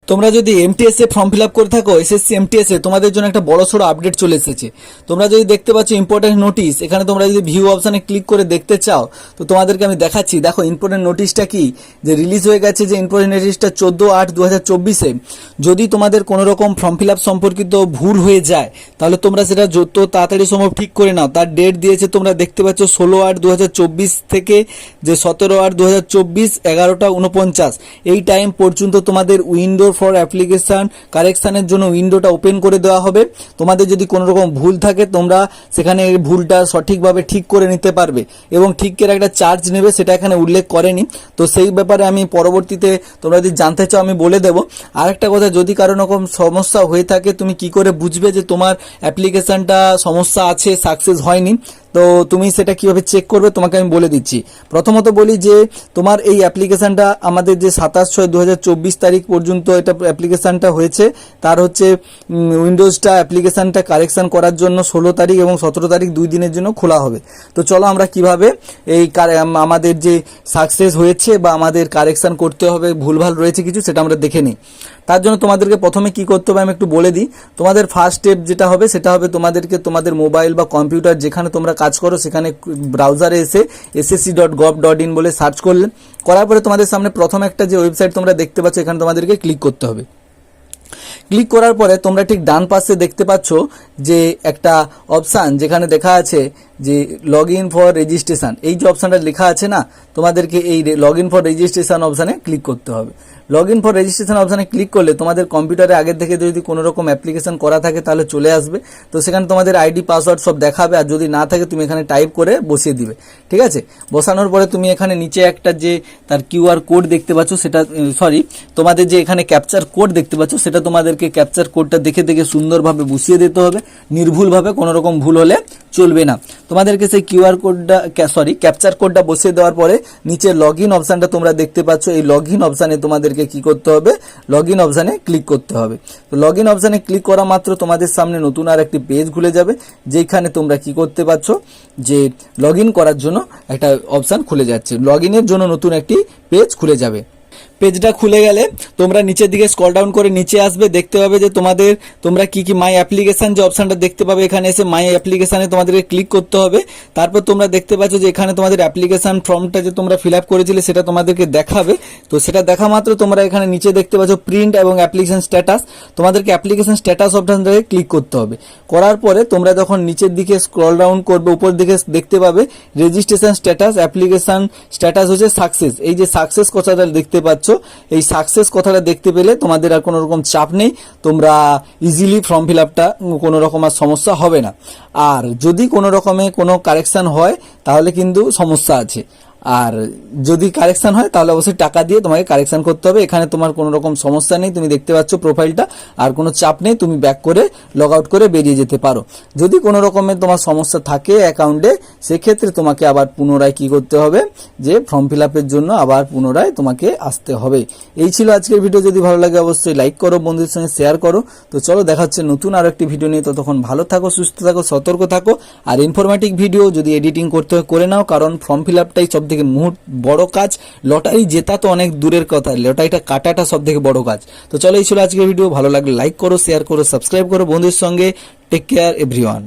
তোমরা যদি এমটিএস এ form fill up করে থাকো এসএসসি এমটিএস এ তোমাদের জন্য একটা বড়সড় আপডেট চলে এসেছে। তোমরা যদি দেখতে পাচ্ছ ইম্পর্টেন্ট নোটিশ, এখানে তোমরা যদি ভিউ অপশানে ক্লিক করে দেখতে চাও তো তোমাদেরকে আমি দেখাচ্ছি। দেখো ইম্পর্টেন্ট নোটিশটা কি, যে রিলিজ হয়ে গেছে যে ইম্পর্টেন্ট নোটিশটা 14/8/2024-এ। যদি তোমাদের কোনো রকম ফর্ম ফিল আপ সম্পর্কিত ভুল হয়ে যায় তাহলে তোমরা সেটা যত তাড়াতাড়ি সম্ভব ঠিক করে নাও। তার ডেট দিয়েছে তোমরা দেখতে পাচ্ছ 16/8/2024 থেকে যে 17/8/2024 11টা 49 এই টাইম পর্যন্ত তোমাদের উইন্ডো ফর অ্যাপ্লিকেশন কারেকশানের জন্য উইন্ডোটা ওপেন করে দেওয়া হবে। তোমাদের যদি কোনো রকম ভুল থাকে তোমরা সেখানে ভুলটা সঠিকভাবে ঠিক করে নিতে পারবে এবং ঠিক করে একটা চার্জ নেবে, সেটা এখানে উল্লেখ করেনি। তো সেই ব্যাপারে আমি পরবর্তীতে তোমরা যদি জানতে চাও আমি বলে দেবো। আরেকটা কথা, যদি কারো রকম সমস্যা হয়ে থাকে তুমি কি করে বুঝবে যে তোমার অ্যাপ্লিকেশনটা সমস্যা আছে, সাকসেস হয়নি, তো তুমি সেটা কিভাবে চেক করবে তোমাকে আমি বলে দিচ্ছি। প্রথমত বলি যে তোমার এই অ্যাপ্লিকেশনটা আমাদের যে 27/6/2024 তারিখ পর্যন্ত এটা অ্যাপ্লিকেশনটা হয়েছে, তার হচ্ছে উইন্ডোজটা অ্যাপ্লিকেশনটা কারেকশন করার জন্য 16 তারিখ এবং 17 তারিখ 2 দিনের জন্য খোলা হবে। তো চলো আমরা কিভাবে এই আমাদের যে সাকসেস হয়েছে বা আমাদের কারেকশন করতে হবে ভুলভাল রয়েছে কিছু সেটা আমরা দেখে নিই। তার জন্য তোমাদেরকে প্রথমে কি করতে হবে আমি একটু বলে দিই। তোমাদের ফার্স্ট স্টেপ যেটা হবে সেটা হবে তোমাদেরকে তোমাদের মোবাইল বা কম্পিউটার যেখানে তোমরা কাজ করো সেখানে ব্রাউজারে এসে ssc.gov.in বলে সার্চ করলে, করার পরে তোমাদের সামনে প্রথম একটা যে ওয়েবসাইট তোমরা দেখতে পাচ্ছ এখানে তোমাদেরকে ক্লিক করতে হবে। ক্লিক করার পরে তোমরা ঠিক ডান পাশে দেখতে পাচ্ছ যে একটা অপশান যেখানে দেখা আছে যে লগ ইন ফর রেজিস্ট্রেশন, এই যে অপশানটা লেখা আছে না, তোমাদেরকে এই লগ ইন ফর রেজিস্ট্রেশন অপশানে ক্লিক করতে হবে। লগ ইন ফর রেজিস্ট্রেশন অপশানে ক্লিক করলে তোমাদের কম্পিউটারে আগের থেকে যদি কোনো রকম অ্যাপ্লিকেশন করা থাকে তাহলে চলে আসবে। তো সেখানে তোমাদের আইডি পাসওয়ার্ড সব দেখাবে, আর যদি না থাকে তুমি এখানে টাইপ করে বসিয়ে দিবে। ঠিক আছে, বসানোর পরে তুমি এখানে নিচে একটা যে তার কিউআর কোড দেখতে পাচ্ছ সেটা তোমাদের যে এখানে ক্যাপচার কোড দেখতে পাচ্ছ সেটা তোমাদেরকে ক্যাপচার কোডটা দেখে দেখে সুন্দরভাবে বসিয়ে দিতে হবে, নির্ভুলভাবে, কোনো রকম ভুল হলে চলবে না। তোমাদেরকে সেই কিউআর কোডটা ক্যাপচার কোডটা বসিয়ে দেওয়ার পরে নিচে লগ ইন অপশানটা তোমরা দেখতে পাচ্ছ, এই লগ ইন অপশানে তোমাদেরকে কি করতে হবে, লগ ইন অপশানে ক্লিক করতে হবে। তো লগ ইন অপশানে ক্লিক করা মাত্র তোমাদের সামনে নতুন আর একটি পেজ খুলে যাবে, যেখানে তোমরা কি করতে পারছো যে লগ ইন করার জন্য একটা অপশান খুলে যাচ্ছে, লগ ইনের জন্য নতুন একটি পেজ খুলে যাবে। পেজটা খুলে গেলে তোমরা নিচের দিকে স্ক্রল ডাউন করে নিচে আসবে, দেখতে পাবে যে তোমরা কি মাই অ্যাপ্লিকেশন যে অপশনটা দেখতে পাবে, এখানে এসে মাই অ্যাপ্লিকেশনে তোমাদেরকে ক্লিক করতে হবে। তারপর তোমরা দেখতে পাচ্ছ যে এখানে তোমাদের অ্যাপ্লিকেশন ফর্মটা যে তোমরা ফিল আপ করেছিলে সেটা তোমাদেরকে দেখাবে। তো সেটা দেখা মাত্র তোমরা এখানে নিচে দেখতে পাচ্ছ প্রিন্ট এবং অ্যাপ্লিকেশন স্ট্যাটাস, তোমাদেরকে অ্যাপ্লিকেশন স্ট্যাটাস অপশনটাকে ক্লিক করতে হবে। করার পরে তোমরা যখন নিচের দিকে স্ক্রল ডাউন করবে উপর দিকে দেখতে পাবে রেজিস্ট্রেশন স্ট্যাটাস, অ্যাপ্লিকেশন স্ট্যাটাস হচ্ছে সাকসেস। এই যে সাকসেস কথাটা দেখতে পাচ্ছ, এই সাকসেস কথাটা দেখতে পেলে তোমাদের আর কোনো রকম চাপ নেই, তোমরা ইজিলি ফর্ম ফিল আপটা কোনো রকম আর সমস্যা হবে না। আর যদি কোনো রকমে কোনো কারেকশন হয় তাহলে কিন্তু সমস্যা আছে, আর যদি কারেকশন হয় তাহলে অবশ্যই টাকা দিয়ে তোমাকে কারেকশন করতে হবে। এখানে তোমার কোনো রকম সমস্যা নেই, তুমি দেখতে পাচ্ছ প্রোফাইলটা, আর কোনো চাপ নেই, তুমি ব্যাক করে লগ আউট করে বেরিয়ে যেতে পারো। যদি কোনো রকমের তোমার সমস্যা থাকে অ্যাকাউন্টে সেক্ষেত্রে তোমাকে আবার পুনরায় কি করতে হবে, যে ফর্ম ফিল আপের জন্য আবার পুনরায় তোমাকে আসতে হবে। এই ছিল আজকের ভিডিও, যদি ভালো লাগে অবশ্যই লাইক করো, বন্ধুদের সঙ্গে শেয়ার করো। তো চলো দেখা হচ্ছে নতুন আরো একটি ভিডিও নিয়ে, ততক্ষণ ভালো থাকো, সুস্থ থাকো, সতর্ক থাকো। আর ইনফরমেটিভ ভিডিও যদি এডিটিং করতে হয় করে নাও, কারণ ফর্ম ফিল আপটাই সব থেকে বড় কাজ। লটারি জেতা তো অনেক দূরের কথা, লটারিটা কাটাটা সব থেকে বড় কাজ। তো চলো এই ছিল আজকের ভিডিও, ভালো লাগলে লাইক করো, শেয়ার করো, সাবস্ক্রাইব করো বন্ধুদের সঙ্গে। Take care everyone.